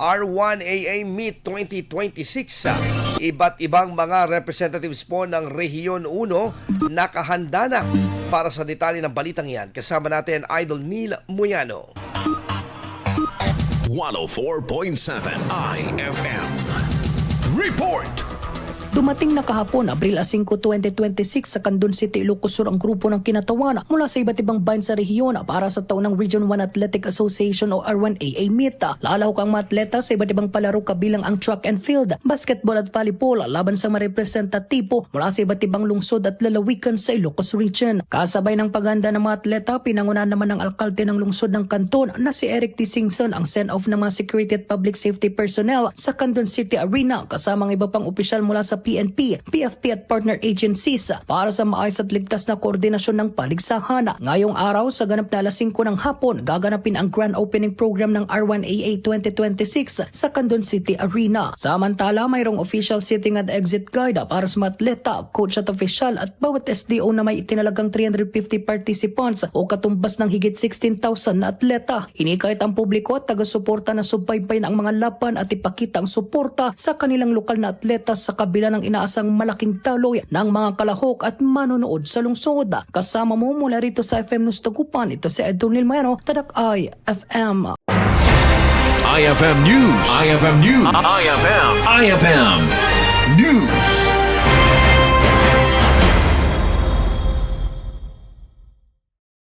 R1AA Meet 2026. Iba't ibang mga representatives po ng Rehiyon 1 nakahanda na. Para sa detalye ng balitang yan, kasama natin Idol Neil Muyano. 104.7 IFM Report. Dumating na kahapon, Abril 5, 2026 sa Candon City, Ilocos Sur ang grupo ng Kinatawan mula sa iba't ibang bayan sa rehiyon para sa taon ng Region 1 Athletic Association o R1AA Meet. Lalahok ang mga atleta sa iba't ibang palaro kabilang ang track and field, basketball at volleyball laban sa mga representatibo mula sa iba't ibang lungsod at lalawigan sa Ilocos Region. Kasabay ng paghanda ng mga atleta, pinangunahan naman ng alkalde ng lungsod ng kanton na si Eric T. Singson ang send-off ng mga security at public safety personnel sa Candon City Arena kasama ang iba pang opisyal mula sa PNP, PFP at partner agencies para sa maayos at ligtas na koordinasyon ng paligsahan. Ngayong araw sa ganap na alas 5 ng hapon, gaganapin ang grand opening program ng R1AA 2026 sa Candon City Arena. Samantala, mayroong official sitting at exit guide para sa mga atleta, coach at official at bawat SDO na may itinalagang 350 participants o katumbas ng higit 16,000 na atleta. Hinikayat ang publiko at taga-suporta na subaybay ng mga laban at ipakita ang suporta sa kanilang lokal na atleta sa kabila ng inaasang malaking taloy ng mga kalahok at manonood sa lungsod. Kasama mo mula rito sa FM News Tagupan, ito si Idol Neil Muyano, Tadak IFM. IFM News. IFM News. IFM News.